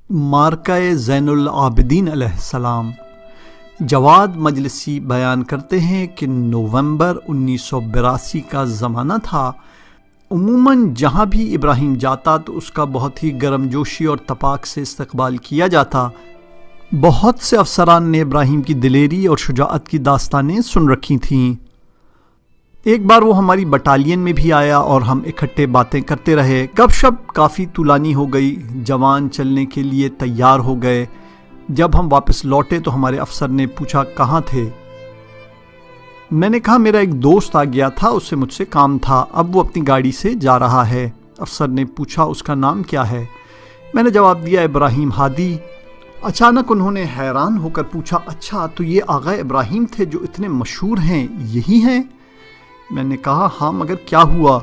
مارکہ زین العابدین علیہ السلام۔ جواد مجلسی بیان کرتے ہیں کہ نومبر 1982 کا زمانہ تھا۔ عموماً جہاں بھی ابراہیم جاتا تو اس کا بہت ہی گرم جوشی اور تپاک سے استقبال کیا جاتا۔ بہت سے افسران نے ابراہیم کی دلیری اور شجاعت کی داستانیں سن رکھی تھیں۔ ایک بار وہ ہماری بٹالین میں بھی آیا اور ہم اکٹھے باتیں کرتے رہے۔ گپ شپ کافی طولانی ہو گئی۔ جوان چلنے کے لیے تیار ہو گئے۔ جب ہم واپس لوٹے تو ہمارے افسر نے پوچھا کہاں تھے؟ میں نے کہا میرا ایک دوست آ گیا تھا، اس سے مجھ سے کام تھا، اب وہ اپنی گاڑی سے جا رہا ہے۔ افسر نے پوچھا اس کا نام کیا ہے؟ میں نے جواب دیا ابراہیم ہادی۔ اچانک انہوں نے حیران ہو کر پوچھا اچھا تو یہ آغا ابراہیم تھے جو اتنے مشہور ہیں، یہی ہیں؟ میں نے کہا ہاں، مگر کیا ہوا؟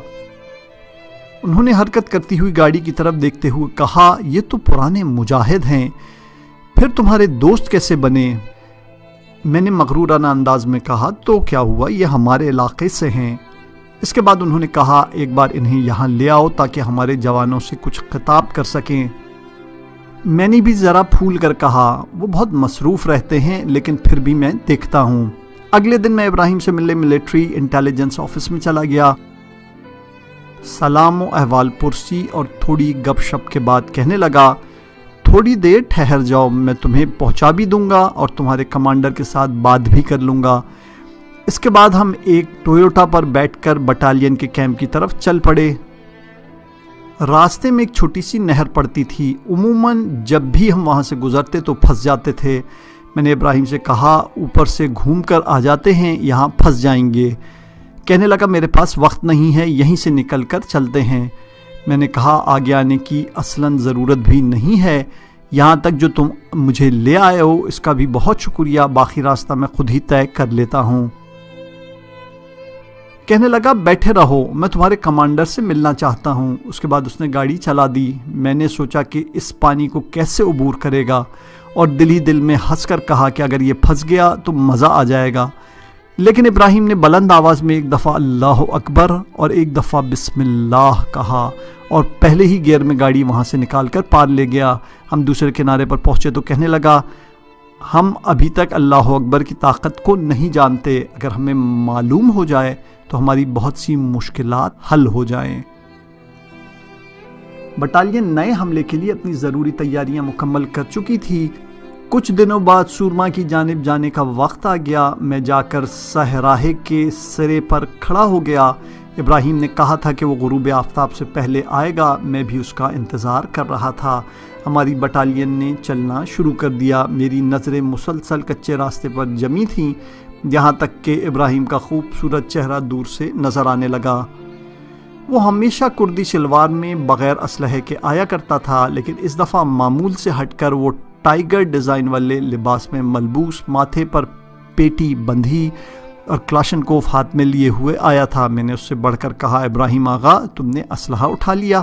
انہوں نے حرکت کرتی ہوئی گاڑی کی طرف دیکھتے ہوئے کہا یہ تو پرانے مجاہد ہیں، پھر تمہارے دوست کیسے بنے؟ میں نے مغرورانہ انداز میں کہا تو کیا ہوا، یہ ہمارے علاقے سے ہیں۔ اس کے بعد انہوں نے کہا ایک بار انہیں یہاں لے آؤ تاکہ ہمارے جوانوں سے کچھ خطاب کر سکیں۔ میں نے بھی ذرا پھول کر کہا وہ بہت مصروف رہتے ہیں لیکن پھر بھی میں دیکھتا ہوں۔ اگلے دن میں ابراہیم سے ملنے ملٹری انٹیلیجنس آفس میں چلا گیا۔ سلام و احوال پرسی اور تھوڑی گپ شپ کے بعد کہنے لگا تھوڑی دیر ٹھہر جاؤ، میں تمہیں پہنچا بھی دوں گا اور تمہارے کمانڈر کے ساتھ بات بھی کر لوں گا۔ اس کے بعد ہم ایک ٹویوٹا پر بیٹھ کر بٹالین کے کیمپ کی طرف چل پڑے۔ راستے میں ایک چھوٹی سی نہر پڑتی تھی، عموماً جب بھی ہم وہاں سے گزرتے تو پھنس جاتے تھے۔ میں نے ابراہیم سے کہا اوپر سے گھوم کر آ جاتے ہیں، یہاں پھنس جائیں گے۔ کہنے لگا میرے پاس وقت نہیں ہے، یہیں سے نکل کر چلتے ہیں۔ میں نے کہا آگے آنے کی اصلاً ضرورت بھی نہیں ہے، یہاں تک جو تم مجھے لے آئے ہو اس کا بھی بہت شکریہ، باقی راستہ میں خود ہی طے کر لیتا ہوں۔ کہنے لگا بیٹھے رہو، میں تمہارے کمانڈر سے ملنا چاہتا ہوں۔ اس کے بعد اس نے گاڑی چلا دی۔ میں نے سوچا کہ اس پانی کو کیسے عبور کرے گا اور دل ہی دل میں ہنس کر کہا کہ اگر یہ پھنس گیا تو مزہ آ جائے گا۔ لیکن ابراہیم نے بلند آواز میں ایک دفعہ اللہ اکبر اور ایک دفعہ بسم اللہ کہا اور پہلے ہی گیئر میں گاڑی وہاں سے نکال کر پار لے گیا۔ ہم دوسرے کنارے پر پہنچے تو کہنے لگا ہم ابھی تک اللہ اکبر کی طاقت کو نہیں جانتے، اگر ہمیں معلوم ہو جائے تو ہماری بہت سی مشکلات حل ہو جائیں۔ بٹالین نئے حملے کے لیے اپنی ضروری تیاریاں مکمل کر چکی تھی۔ کچھ دنوں بعد سورما کی جانب جانے کا وقت آ گیا۔ میں جا کر صحراہے کے سرے پر کھڑا ہو گیا۔ ابراہیم نے کہا تھا کہ وہ غروب آفتاب سے پہلے آئے گا، میں بھی اس کا انتظار کر رہا تھا۔ ہماری بٹالین نے چلنا شروع کر دیا۔ میری نظریں مسلسل کچے راستے پر جمی تھیں، یہاں تک کہ ابراہیم کا خوبصورت چہرہ دور سے نظر آنے لگا۔ وہ ہمیشہ کردی شلوار میں بغیر اسلحے کے آیا کرتا تھا، لیکن اس دفعہ معمول سے ہٹ کر وہ ٹائیگر ڈیزائن والے لباس میں ملبوس، ماتھے پر پیٹی بندھی اور کلاشنکوف ہاتھ میں لیے ہوئے آیا تھا۔ میں نے اس سے بڑھ کر کہا ابراہیم آغا تم نے اسلحہ اٹھا لیا؟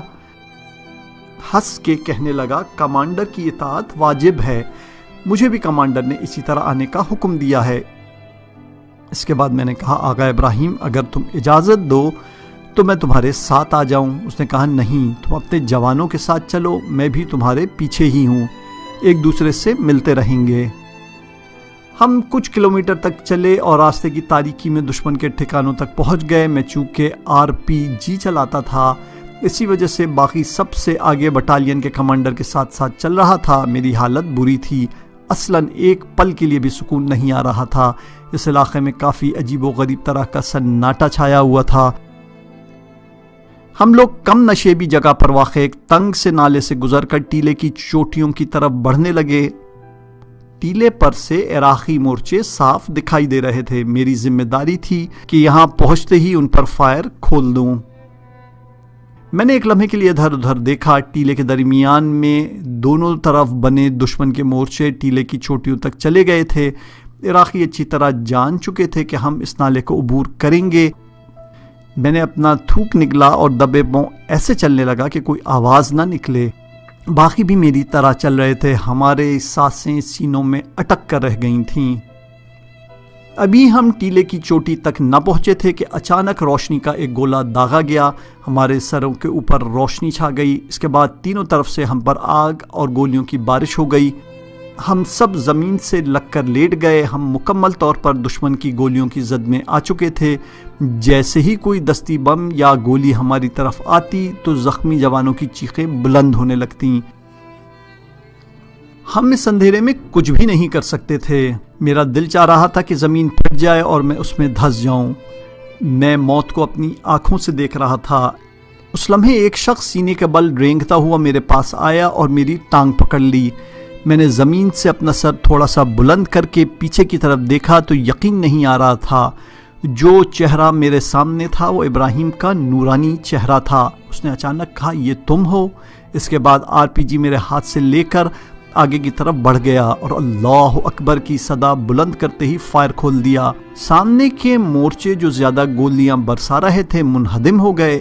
ہنس کے کہنے لگا کمانڈر کی اطاعت واجب ہے، مجھے بھی کمانڈر نے اسی طرح آنے کا حکم دیا ہے۔ اس کے بعد میں نے کہا آغا ابراہیم اگر تم اجازت دو تو میں تمہارے ساتھ آ جاؤں؟ اس نے کہا نہیں، تم اپنے جوانوں کے ساتھ چلو، میں بھی تمہارے پیچھے ہی ہوں، ایک دوسرے سے ملتے رہیں گے۔ ہم کچھ کلومیٹر تک چلے اور راستے کی تاریکی میں دشمن کے ٹھکانوں تک پہنچ گئے۔ میں چونکہ RPG چلاتا تھا، اسی وجہ سے باقی سب سے آگے بٹالین کے کمانڈر کے ساتھ ساتھ چل رہا تھا۔ میری حالت بری تھی، اصلاً ایک پل کے لیے بھی سکون نہیں آ رہا تھا۔ اس علاقے میں کافی عجیب و غریب طرح کا سناٹا چھایا ہوا تھا۔ ہم لوگ کم نشیبی جگہ پر واقع ایک تنگ سے نالے سے گزر کر ٹیلے کی چوٹیوں کی طرف بڑھنے لگے۔ ٹیلے پر سے عراقی مورچے صاف دکھائی دے رہے تھے۔ میری ذمہ داری تھی کہ یہاں پہنچتے ہی ان پر فائر کھول دوں۔ میں نے ایک لمحے کے لیے ادھر ادھر دیکھا۔ ٹیلے کے درمیان میں دونوں طرف بنے دشمن کے مورچے ٹیلے کی چوٹیوں تک چلے گئے تھے۔ عراقی اچھی طرح جان چکے تھے کہ ہم اس نالے کو عبور کریں گے۔ میں نے اپنا تھوک نگلا اور دبے پاؤں ایسے چلنے لگا کہ کوئی آواز نہ نکلے۔ باقی بھی میری طرح چل رہے تھے، ہمارے سانسیں سینوں میں اٹک کر رہ گئی تھیں۔ ابھی ہم ٹیلے کی چوٹی تک نہ پہنچے تھے کہ اچانک روشنی کا ایک گولا داغا گیا، ہمارے سروں کے اوپر روشنی چھا گئی۔ اس کے بعد تینوں طرف سے ہم پر آگ اور گولیوں کی بارش ہو گئی۔ ہم سب زمین سے لگ کر لیٹ گئے۔ ہم مکمل طور پر دشمن کی گولیوں کی زد میں آ چکے تھے۔ جیسے ہی کوئی دستی بم یا گولی ہماری طرف آتی تو زخمی جوانوں کی چیخیں بلند ہونے لگتیں۔ ہم اس اندھیرے میں کچھ بھی نہیں کر سکتے تھے۔ میرا دل چاہ رہا تھا کہ زمین پھٹ جائے اور میں اس میں دھس جاؤں۔ میں موت کو اپنی آنکھوں سے دیکھ رہا تھا۔ اس لمحے ایک شخص سینے کے بل رینگتا ہوا میرے پاس آیا اور میری ٹانگ پکڑ لی۔ میں نے زمین سے اپنا سر تھوڑا سا بلند کر کے پیچھے کی طرف دیکھا تو یقین نہیں آ رہا تھا۔ جو چہرہ میرے سامنے تھا وہ ابراہیم کا نورانی چہرہ تھا۔ اس نے اچانک کہا، یہ تم ہو؟ اس کے بعد RPG میرے ہاتھ سے لے کر آگے کی طرف بڑھ گیا اور اللہ اکبر کی صدا بلند کرتے ہی فائر کھول دیا۔ سامنے کے مورچے جو زیادہ گولیاں برسا رہے تھے منہدم ہو گئے۔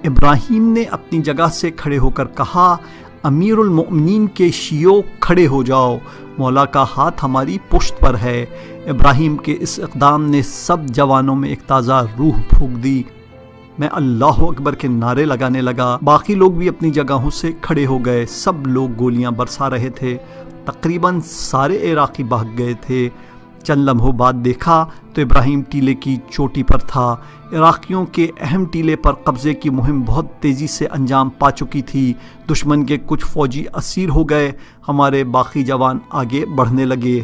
ابراہیم نے اپنی جگہ سے کھڑے ہو کر کہا، امیر المؤمنین کے شیعوں کھڑے ہو جاؤ، مولا کا ہاتھ ہماری پشت پر ہے۔ ابراہیم کے اس اقدام نے سب جوانوں میں ایک تازہ روح پھونک دی۔ میں اللہ اکبر کے نعرے لگانے لگا۔ باقی لوگ بھی اپنی جگہوں سے کھڑے ہو گئے۔ سب لوگ گولیاں برسا رہے تھے۔ تقریباً سارے عراقی بھاگ گئے تھے۔ چند لمحوں بعد دیکھا تو ابراہیم ٹیلے کی چوٹی پر تھا۔ عراقیوں کے اہم ٹیلے پر قبضے کی مہم بہت تیزی سے انجام پا چکی تھی۔ دشمن کے کچھ فوجی اسیر ہو گئے۔ ہمارے باقی جوان آگے بڑھنے لگے۔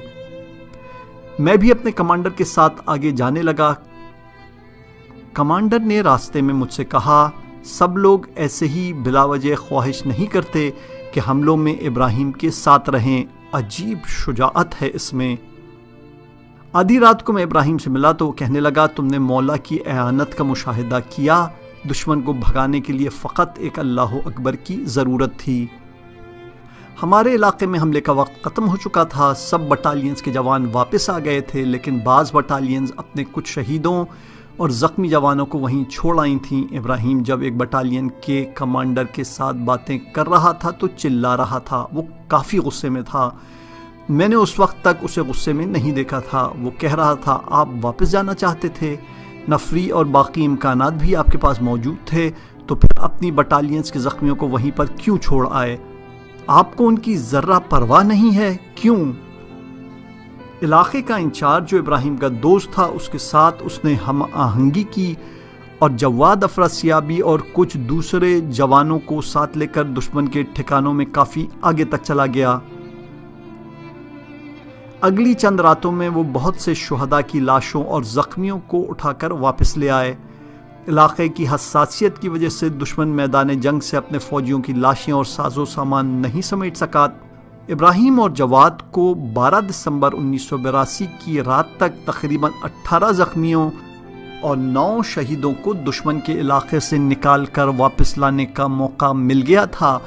میں بھی اپنے کمانڈر کے ساتھ آگے جانے لگا۔ کمانڈر نے راستے میں مجھ سے کہا، سب لوگ ایسے ہی بلا وجہ خواہش نہیں کرتے کہ حملوں میں ابراہیم کے ساتھ رہیں۔ عجیب شجاعت ہے اس میں۔ آدھی رات کو میں ابراہیم سے ملا تو وہ کہنے لگا، تم نے مولا کی اعانت کا مشاہدہ کیا۔ دشمن کو بھگانے کے لیے فقط ایک اللہ اکبر کی ضرورت تھی۔ ہمارے علاقے میں حملے کا وقت ختم ہو چکا تھا۔ سب بٹالینز کے جوان واپس آ گئے تھے، لیکن بعض بٹالینز اپنے کچھ شہیدوں اور زخمی جوانوں کو وہیں چھوڑ آئی تھیں۔ ابراہیم جب ایک بٹالین کے کمانڈر کے ساتھ باتیں کر رہا تھا تو چلا رہا تھا۔ وہ کافی غصے میں تھا۔ میں نے اس وقت تک اسے غصے میں نہیں دیکھا تھا۔ وہ کہہ رہا تھا، آپ واپس جانا چاہتے تھے، نفری اور باقی امکانات بھی آپ کے پاس موجود تھے، تو پھر اپنی بٹالینز کے زخمیوں کو وہیں پر کیوں چھوڑ آئے؟ آپ کو ان کی ذرہ پرواہ نہیں ہے؟ کیوں؟ علاقے کا انچارج جو ابراہیم کا دوست تھا، اس کے ساتھ اس نے ہم آہنگی کی اور جواد افراسیابی اور کچھ دوسرے جوانوں کو ساتھ لے کر دشمن کے ٹھکانوں میں کافی آگے تک چلا گیا۔ اگلی چند راتوں میں وہ بہت سے شہداء کی لاشوں اور زخمیوں کو اٹھا کر واپس لے آئے۔ علاقے کی حساسیت کی وجہ سے دشمن میدان جنگ سے اپنے فوجیوں کی لاشیں اور ساز و سامان نہیں سمیٹ سکا۔ ابراہیم اور جواد کو 12 دسمبر 1982 کی رات تک تقریباً 18 زخمیوں اور 9 شہیدوں کو دشمن کے علاقے سے نکال کر واپس لانے کا موقع مل گیا تھا،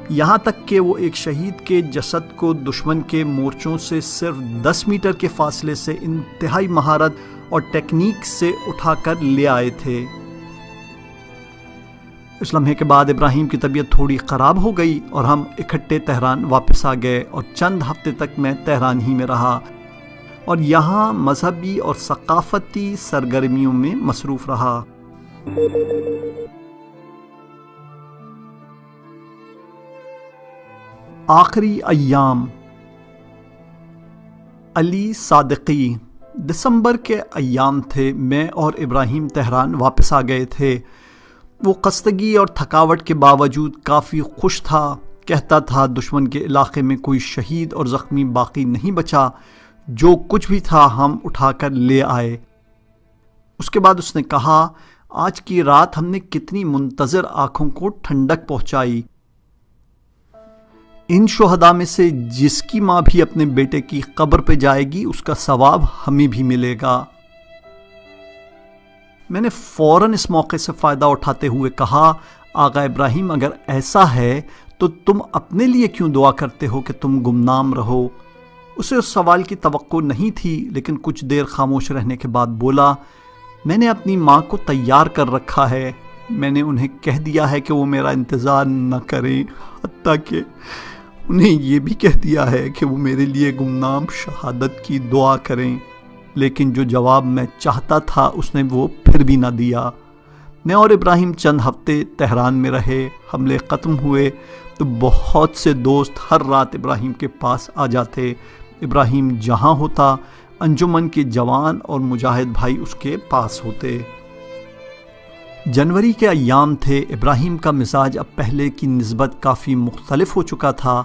یہاں تک کہ وہ ایک شہید کے جسد کو دشمن کے مورچوں سے صرف 10 میٹر کے فاصلے سے انتہائی مہارت اور ٹیکنیک سے اٹھا کر لے آئے تھے۔ اس لمحے کے بعد ابراہیم کی طبیعت تھوڑی خراب ہو گئی اور ہم اکٹھے تہران واپس آ گئے اور چند ہفتے تک میں تہران ہی میں رہا اور یہاں مذہبی اور ثقافتی سرگرمیوں میں مصروف رہا۔ آخری ایام۔ علی صادقی۔ دسمبر کے ایام تھے۔ میں اور ابراہیم تہران واپس آ گئے تھے۔ وہ خستگی اور تھکاوٹ کے باوجود کافی خوش تھا۔ کہتا تھا دشمن کے علاقے میں کوئی شہید اور زخمی باقی نہیں بچا، جو کچھ بھی تھا ہم اٹھا کر لے آئے۔ اس کے بعد اس نے کہا، آج کی رات ہم نے کتنی منتظر آنکھوں کو ٹھنڈک پہنچائی۔ ان شہداء میں سے جس کی ماں بھی اپنے بیٹے کی قبر پہ جائے گی، اس کا ثواب ہمیں بھی ملے گا۔ میں نے فوراً اس موقع سے فائدہ اٹھاتے ہوئے کہا، آقا ابراہیم، اگر ایسا ہے تو تم اپنے لیے کیوں دعا کرتے ہو کہ تم گمنام رہو؟ اسے اس سوال کی توقع نہیں تھی، لیکن کچھ دیر خاموش رہنے کے بعد بولا، میں نے اپنی ماں کو تیار کر رکھا ہے۔ میں نے انہیں کہہ دیا ہے کہ وہ میرا انتظار نہ کریں، حتیٰ کہ انہیں یہ بھی کہہ دیا ہے کہ وہ میرے لیے گمنام شہادت کی دعا کریں۔ لیکن جو جواب میں چاہتا تھا اس نے وہ پھر بھی نہ دیا۔ میں اور ابراہیم چند ہفتے تہران میں رہے۔ حملے ختم ہوئے تو بہت سے دوست ہر رات ابراہیم کے پاس آ جاتے۔ ابراہیم جہاں ہوتا انجمن کے جوان اور مجاہد بھائی اس کے پاس ہوتے۔ جنوری کے ایام تھے۔ ابراہیم کا مزاج اب پہلے کی نسبت کافی مختلف ہو چکا تھا۔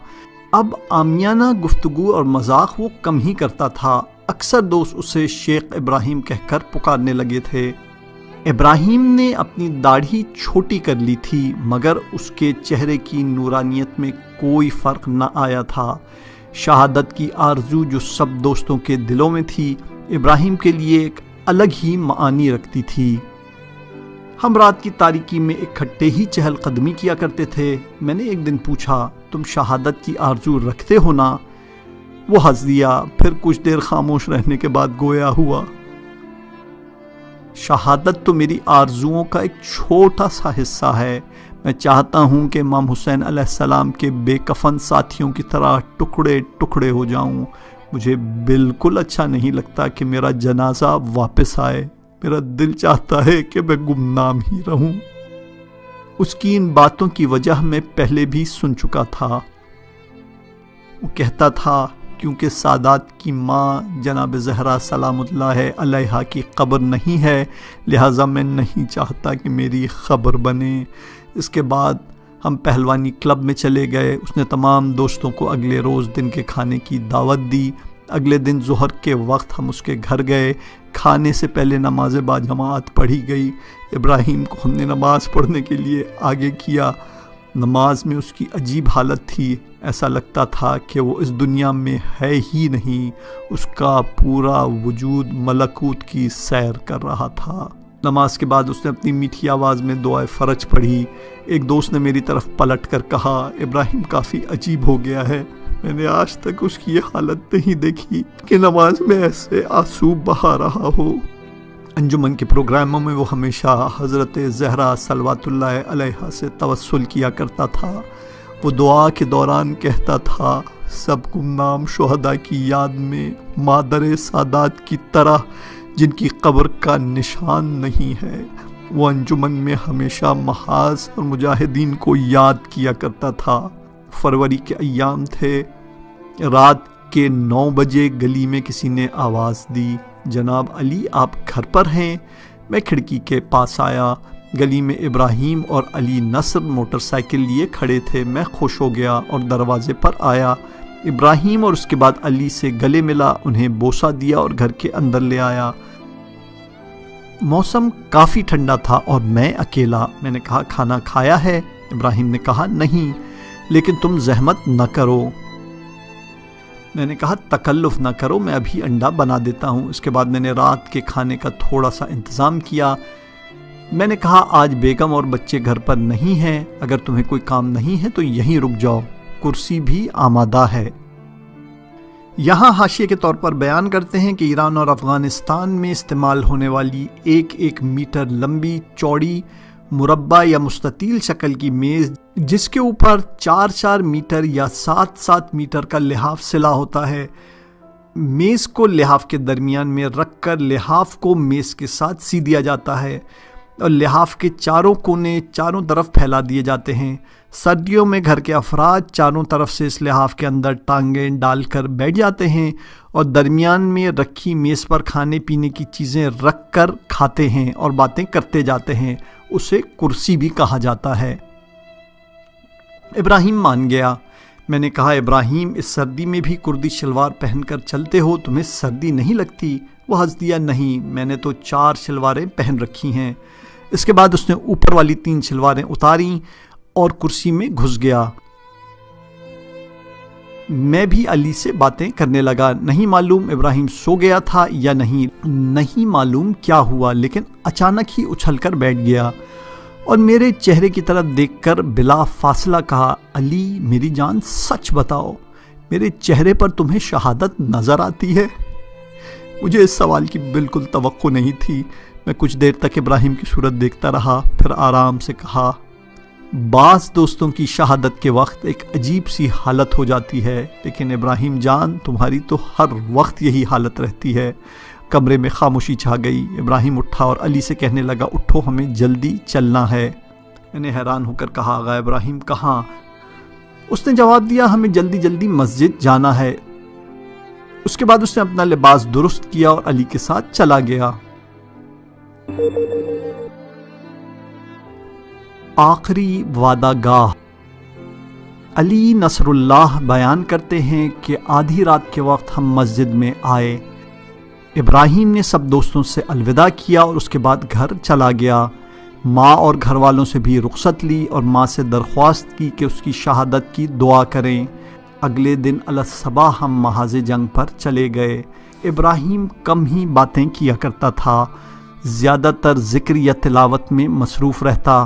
اب عامیانہ گفتگو اور مذاق وہ کم ہی کرتا تھا۔ اکثر دوست اسے شیخ ابراہیم کہہ کر پکارنے لگے تھے۔ ابراہیم نے اپنی داڑھی چھوٹی کر لی تھی مگر اس کے چہرے کی نورانیت میں کوئی فرق نہ آیا تھا۔ شہادت کی آرزو جو سب دوستوں کے دلوں میں تھی، ابراہیم کے لیے ایک الگ ہی معانی رکھتی تھی۔ ہم رات کی تاریکی میں اکٹھے ہی چہل قدمی کیا کرتے تھے۔ میں نے ایک دن پوچھا، تم شہادت کی آرزو رکھتے ہو نا؟ وہ ہنس دیا، پھر کچھ دیر خاموش رہنے کے بعد گویا ہوا، شہادت تو میری آرزوؤں کا ایک چھوٹا سا حصہ ہے۔ میں چاہتا ہوں کہ امام حسین علیہ السلام کے بے کفن ساتھیوں کی طرح ٹکڑے ٹکڑے ہو جاؤں۔ مجھے بالکل اچھا نہیں لگتا کہ میرا جنازہ واپس آئے۔ میرا دل چاہتا ہے کہ میں گمنام ہی رہوں۔ اس کی ان باتوں کی وجہ میں پہلے بھی سن چکا تھا۔ وہ کہتا تھا کیونکہ سادات کی ماں جناب زہرا سلام اللہ علیہا کی قبر نہیں ہے، لہٰذا میں نہیں چاہتا کہ میری خبر بنے۔ اس کے بعد ہم پہلوانی کلب میں چلے گئے۔ اس نے تمام دوستوں کو اگلے روز دن کے کھانے کی دعوت دی۔ اگلے دن ظہر کے وقت ہم اس کے گھر گئے۔ کھانے سے پہلے نماز باجماعت پڑھی گئی۔ ابراہیم کو ہم نے نماز پڑھنے کے لیے آگے کیا۔ نماز میں اس کی عجیب حالت تھی، ایسا لگتا تھا کہ وہ اس دنیا میں ہے ہی نہیں، اس کا پورا وجود ملکوت کی سیر کر رہا تھا۔ نماز کے بعد اس نے اپنی میٹھی آواز میں دعائے فرج پڑھی۔ ایک دوست نے میری طرف پلٹ کر کہا، ابراہیم کافی عجیب ہو گیا ہے، میں نے آج تک اس کی یہ حالت نہیں دیکھی کہ نماز میں ایسے آنسو بہا رہا ہو۔ انجمن کے پروگراموں میں وہ ہمیشہ حضرت زہرا صلوات اللہ علیہا سے توسل کیا کرتا تھا۔ وہ دعا کے دوران کہتا تھا، سب گمنام شہداء کی یاد میں مادر سادات کی طرح جن کی قبر کا نشان نہیں ہے۔ وہ انجمن میں ہمیشہ محاذ اور مجاہدین کو یاد کیا کرتا تھا۔ فروری کے ایام تھے۔ رات کے 9 بجے گلی میں کسی نے آواز دی، جناب علی آپ گھر پر ہیں؟ میں کھڑکی کے پاس آیا۔ گلی میں ابراہیم اور علی نصر موٹر سائیکل لیے کھڑے تھے۔ میں خوش ہو گیا اور دروازے پر آیا۔ ابراہیم اور اس کے بعد علی سے گلے ملا، انہیں بوسہ دیا اور گھر کے اندر لے آیا۔ موسم کافی ٹھنڈا تھا اور میں اکیلا۔ میں نے کہا کھانا کھایا ہے؟ ابراہیم نے کہا نہیں، لیکن تم زحمت نہ کرو۔ میں نے کہا تکلف نہ کرو، میں ابھی انڈا بنا دیتا ہوں۔ اس کے بعد میں نے رات کے کھانے کا تھوڑا سا انتظام کیا۔ میں نے کہا آج بیگم اور بچے گھر پر نہیں ہیں، اگر تمہیں کوئی کام نہیں ہے تو یہیں رک جاؤ، کرسی بھی آمادہ ہے۔ یہاں حاشیے کے طور پر بیان کرتے ہیں کہ ایران اور افغانستان میں استعمال ہونے والی 1 میٹر لمبی چوڑی مربع یا مستطیل شکل کی میز، جس کے اوپر 4 میٹر یا 7 میٹر کا لحاف سلا ہوتا ہے، میز کو لحاف کے درمیان میں رکھ کر لحاف کو میز کے ساتھ سی دیا جاتا ہے اور لحاف کے چاروں کونے چاروں طرف پھیلا دیے جاتے ہیں۔ سردیوں میں گھر کے افراد چاروں طرف سے اس لحاف کے اندر ٹانگیں ڈال کر بیٹھ جاتے ہیں اور درمیان میں رکھی میز پر کھانے پینے کی چیزیں رکھ کر کھاتے ہیں اور باتیں کرتے جاتے ہیں۔ اسے کرسی بھی کہا جاتا ہے۔ ابراہیم مان گیا۔ میں نے کہا ابراہیم اس سردی میں بھی کردی شلوار پہن کر چلتے ہو، تمہیں سردی نہیں لگتی؟ وہ ہنس دیا، نہیں، میں نے تو 4 شلواریں پہن رکھی ہیں۔ اس کے بعد اس نے اوپر والی 3 شلواریں اتاریں اور کرسی میں گھس گیا۔ میں بھی علی سے باتیں کرنے لگا۔ نہیں معلوم ابراہیم سو گیا تھا یا نہیں معلوم کیا ہوا، لیکن اچانک ہی اچھل کر بیٹھ گیا اور میرے چہرے کی طرف دیکھ کر بلا فاصلہ کہا، علی میری جان سچ بتاؤ، میرے چہرے پر تمہیں شہادت نظر آتی ہے؟ مجھے اس سوال کی بالکل توقع نہیں تھی۔ میں کچھ دیر تک ابراہیم کی صورت دیکھتا رہا، پھر آرام سے کہا، بعض دوستوں کی شہادت کے وقت ایک عجیب سی حالت ہو جاتی ہے، لیکن ابراہیم جان تمہاری تو ہر وقت یہی حالت رہتی ہے۔ کمرے میں خاموشی چھا گئی۔ ابراہیم اٹھا اور علی سے کہنے لگا اٹھو ہمیں جلدی چلنا ہے۔ میں نے حیران ہو کر کہا آغا ابراہیم کہاں؟ اس نے جواب دیا ہمیں جلدی جلدی مسجد جانا ہے۔ اس کے بعد اس نے اپنا لباس درست کیا اور علی کے ساتھ چلا گیا۔ آخری وعدہ گاہ۔ علی نصر اللہ بیان کرتے ہیں کہ آدھی رات کے وقت ہم مسجد میں آئے۔ ابراہیم نے سب دوستوں سے الوداع کیا اور اس کے بعد گھر چلا گیا۔ ماں اور گھر والوں سے بھی رخصت لی اور ماں سے درخواست کی کہ اس کی شہادت کی دعا کریں۔ اگلے دن الصبح ہم محاذ جنگ پر چلے گئے۔ ابراہیم کم ہی باتیں کیا کرتا تھا، زیادہ تر ذکر یا تلاوت میں مصروف رہتا۔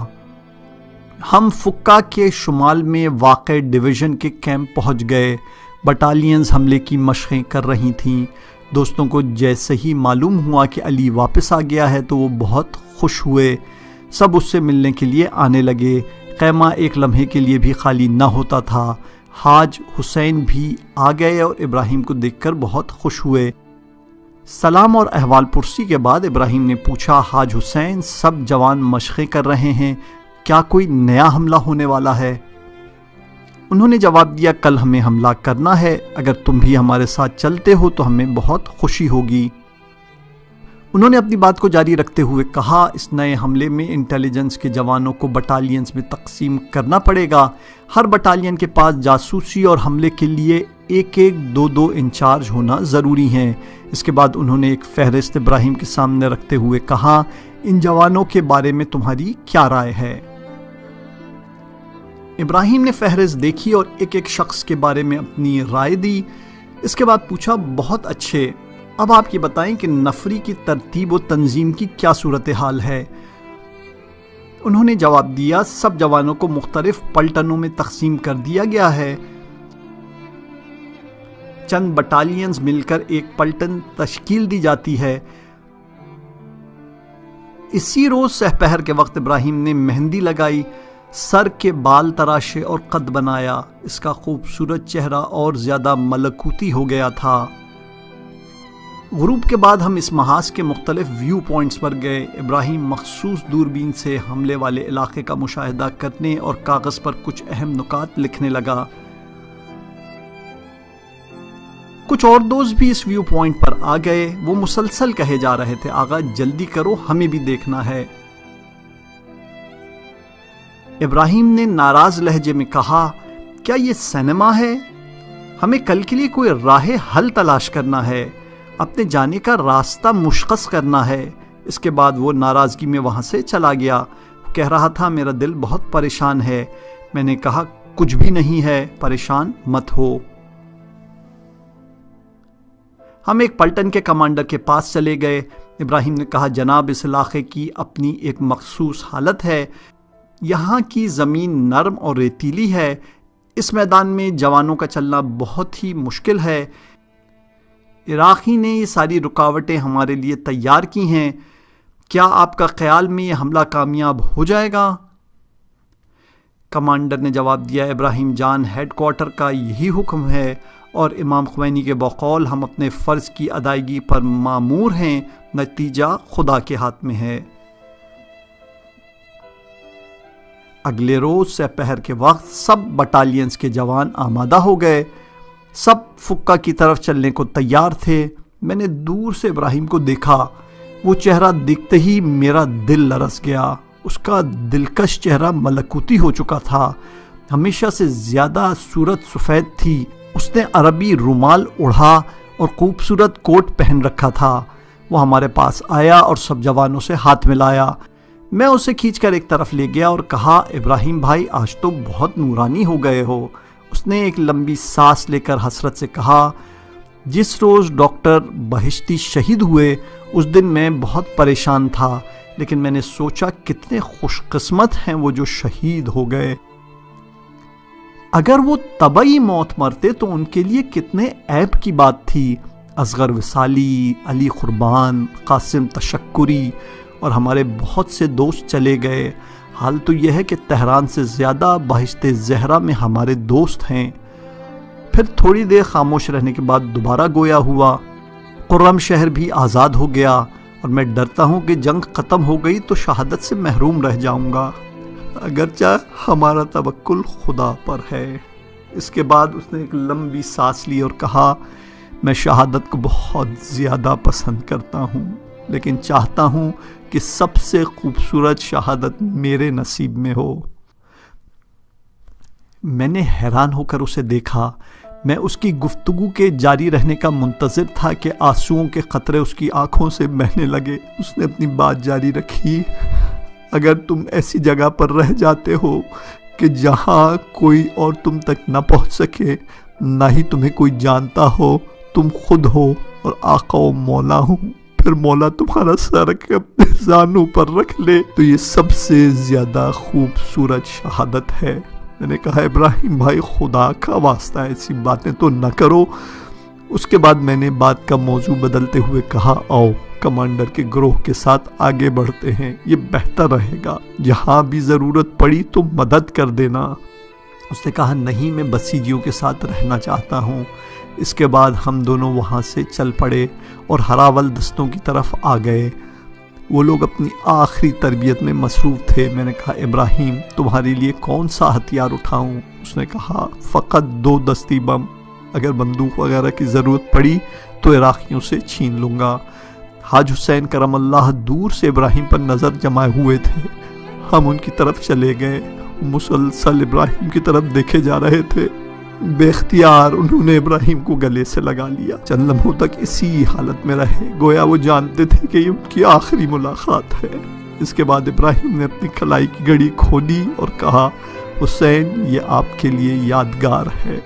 ہم فکا کے شمال میں واقع ڈویژن کے کیمپ پہنچ گئے۔ بٹالینز حملے کی مشقیں کر رہی تھیں۔ دوستوں کو جیسے ہی معلوم ہوا کہ علی واپس آ گیا ہے تو وہ بہت خوش ہوئے۔ سب اس سے ملنے کے لیے آنے لگے۔ خیمہ ایک لمحے کے لیے بھی خالی نہ ہوتا تھا۔ حاج حسین بھی آ گئے اور ابراہیم کو دیکھ کر بہت خوش ہوئے۔ سلام اور احوال پرسی کے بعد ابراہیم نے پوچھا حاج حسین سب جوان مشقیں کر رہے ہیں، کیا کوئی نیا حملہ ہونے والا ہے؟ انہوں نے جواب دیا کل ہمیں حملہ کرنا ہے، اگر تم بھی ہمارے ساتھ چلتے ہو تو ہمیں بہت خوشی ہوگی۔ انہوں نے اپنی بات کو جاری رکھتے ہوئے کہا اس نئے حملے میں انٹیلیجنس کے جوانوں کو بٹالینز میں تقسیم کرنا پڑے گا۔ ہر بٹالین کے پاس جاسوسی اور حملے کے لیے ایک دو انچارج ہونا ضروری ہیں۔ اس کے بعد انہوں نے ایک فہرست ابراہیم کے سامنے رکھتے ہوئے کہا ان جوانوں کے بارے میں تمہاری کیا رائے ہے؟ ابراہیم نے فہرست دیکھی اور ایک شخص کے بارے میں اپنی رائے دی۔ اس کے بعد پوچھا بہت اچھے، اب آپ یہ بتائیں کہ نفری کی ترتیب و تنظیم کی کیا صورتحال ہے؟ انہوں نے جواب دیا سب جوانوں کو مختلف پلٹنوں میں تقسیم کر دیا گیا ہے۔ چند بٹالینز مل کر ایک پلٹن تشکیل دی جاتی ہے۔ اسی روز سحپہر کے وقت ابراہیم نے مہندی لگائی، سر کے بال تراشے اور قد بنایا۔ اس کا خوبصورت چہرہ اور زیادہ ملکوتی ہو گیا تھا۔ غروب کے بعد ہم اس محاذ کے مختلف ویو پوائنٹس پر گئے۔ ابراہیم مخصوص دوربین سے حملے والے علاقے کا مشاہدہ کرنے اور کاغذ پر کچھ اہم نکات لکھنے لگا۔ کچھ اور دوست بھی اس ویو پوائنٹ پر آ گئے۔ وہ مسلسل کہے جا رہے تھے آغا جلدی کرو ہمیں بھی دیکھنا ہے۔ ابراہیم نے ناراض لہجے میں کہا کیا یہ سینما ہے؟ ہمیں کل کے لیے کوئی راہ حل تلاش کرنا ہے، اپنے جانے کا راستہ مشخص کرنا ہے۔ اس کے بعد وہ ناراضگی میں وہاں سے چلا گیا۔ کہہ رہا تھا میرا دل بہت پریشان ہے۔ میں نے کہا کچھ بھی نہیں ہے، پریشان مت ہو۔ ہم ایک پلٹن کے کمانڈر کے پاس چلے گئے۔ ابراہیم نے کہا جناب اس علاقے کی اپنی ایک مخصوص حالت ہے، یہاں کی زمین نرم اور ریتیلی ہے، اس میدان میں جوانوں کا چلنا بہت ہی مشکل ہے۔ عراقی نے یہ ساری رکاوٹیں ہمارے لیے تیار کی ہیں، کیا آپ کا خیال میں یہ حملہ کامیاب ہو جائے گا؟ کمانڈر نے جواب دیا ابراہیم جان ہیڈ کوارٹر کا یہی حکم ہے اور امام خمینی کے بقول ہم اپنے فرض کی ادائیگی پر مامور ہیں، نتیجہ خدا کے ہاتھ میں ہے۔ اگلے روز سحپہر کے وقت سب بٹالینز کے جوان آمادہ ہو گئے، سب فکا کی طرف چلنے کو تیار تھے۔ میں نے دور سے ابراہیم کو دیکھا، وہ چہرہ دیکھتے ہی میرا دل لرز گیا۔ اس کا دلکش چہرہ ملکوتی ہو چکا تھا، ہمیشہ سے زیادہ صورت سفید تھی۔ اس نے عربی رومال اڑھا اور خوبصورت کوٹ پہن رکھا تھا۔ وہ ہمارے پاس آیا اور سب جوانوں سے ہاتھ ملایا۔ میں اسے کھینچ کر ایک طرف لے گیا اور کہا ابراہیم بھائی آج تو بہت نورانی ہو گئے ہو۔ اس نے ایک لمبی سانس لے کر حسرت سے کہا جس روز ڈاکٹر بہشتی شہید ہوئے اس دن میں بہت پریشان تھا، لیکن میں نے سوچا کتنے خوش قسمت ہیں وہ جو شہید ہو گئے۔ اگر وہ طبعی موت مرتے تو ان کے لیے کتنے عیب کی بات تھی۔ اصغر وصالی، علی قربان، قاسم تشکری اور ہمارے بہت سے دوست چلے گئے۔ حال تو یہ ہے کہ تہران سے زیادہ بہشت زہرا میں ہمارے دوست ہیں۔ پھر تھوڑی دیر خاموش رہنے کے بعد دوبارہ گویا ہوا خرم شہر بھی آزاد ہو گیا اور میں ڈرتا ہوں کہ جنگ ختم ہو گئی تو شہادت سے محروم رہ جاؤں گا، اگرچہ ہمارا توکل خدا پر ہے۔ اس کے بعد اس نے ایک لمبی سانس لی اور کہا، میں شہادت کو بہت زیادہ پسند کرتا ہوں، لیکن چاہتا ہوں کہ سب سے خوبصورت شہادت میرے نصیب میں ہو۔ میں نے حیران ہو کر اسے دیکھا۔ میں اس کی گفتگو کے جاری رہنے کا منتظر تھا کہ آنسوؤں کے قطرے اس کی آنکھوں سے بہنے لگے۔ اس نے اپنی بات جاری رکھی، اگر تم ایسی جگہ پر رہ جاتے ہو کہ جہاں کوئی اور تم تک نہ پہنچ سکے، نہ ہی تمہیں کوئی جانتا ہو، تم خود ہو اور آقا و مولا ہوں، پھر مولا تمہارا سر کے اپنے زانوں پر رکھ لے، تو یہ سب سے زیادہ خوبصورت شہادت ہے۔ میں نے کہا، ابراہیم بھائی خدا کا واسطہ ایسی باتیں تو نہ کرو۔ اس کے بعد میں نے بات کا موضوع بدلتے ہوئے کہا، آؤ کمانڈر کے گروہ کے ساتھ آگے بڑھتے ہیں، یہ بہتر رہے گا، جہاں بھی ضرورت پڑی تو مدد کر دینا۔ اس نے کہا، نہیں، میں بسیجیوں کے ساتھ رہنا چاہتا ہوں۔ اس کے بعد ہم دونوں وہاں سے چل پڑے اور ہراول دستوں کی طرف آ گئے۔ وہ لوگ اپنی آخری تربیت میں مصروف تھے۔ میں نے کہا، ابراہیم تمہارے لیے کون سا ہتھیار اٹھاؤں؟ اس نے کہا، فقط 2 دستی بم، اگر بندوق وغیرہ کی ضرورت پڑی تو عراقیوں سے چھین لوں گا۔ حاج حسین کرم اللہ دور سے ابراہیم پر نظر جمائے ہوئے تھے۔ ہم ان کی طرف چلے گئے، مسلسل ابراہیم کی طرف دیکھے جا رہے تھے۔ بے اختیار انہوں نے ابراہیم کو گلے سے لگا لیا، چند لمحوں تک اسی حالت میں رہے، گویا وہ جانتے تھے کہ یہ ان کی آخری ملاقات ہے۔ اس کے بعد ابراہیم نے اپنی کلائی کی گھڑی کھولی اور کہا، حسین یہ آپ کے لیے یادگار ہے۔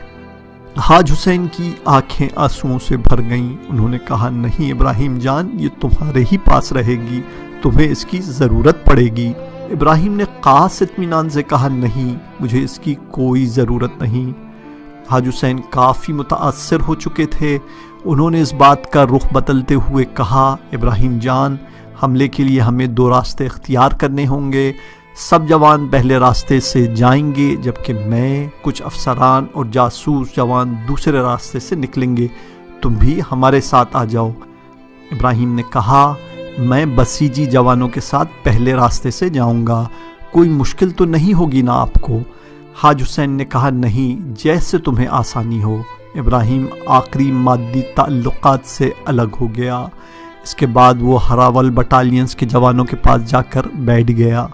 حاج حسین کی آنکھیں آنسوؤں سے بھر گئیں۔ انہوں نے کہا، نہیں ابراہیم جان، یہ تمہارے ہی پاس رہے گی، تمہیں اس کی ضرورت پڑے گی۔ ابراہیم نے خاص اطمینان سے کہا، نہیں، مجھے اس کی کوئی ضرورت نہیں۔ حاج حسین کافی متاثر ہو چکے تھے۔ انہوں نے اس بات کا رخ بدلتے ہوئے کہا، ابراہیم جان، حملے کے لیے ہمیں 2 راستے اختیار کرنے ہوں گے۔ سب جوان پہلے راستے سے جائیں گے، جبکہ میں، کچھ افسران اور جاسوس جوان دوسرے راستے سے نکلیں گے۔ تم بھی ہمارے ساتھ آ جاؤ۔ ابراہیم نے کہا، میں بسیجی جوانوں کے ساتھ پہلے راستے سے جاؤں گا، کوئی مشکل تو نہیں ہوگی نا آپ کو؟ حاج حسین نے کہا، نہیں، جیسے تمہیں آسانی ہو۔ ابراہیم آخری مادی تعلقات سے الگ ہو گیا۔ اس کے بعد وہ ہراول بٹالینز کے جوانوں کے پاس جا کر بیٹھ گیا۔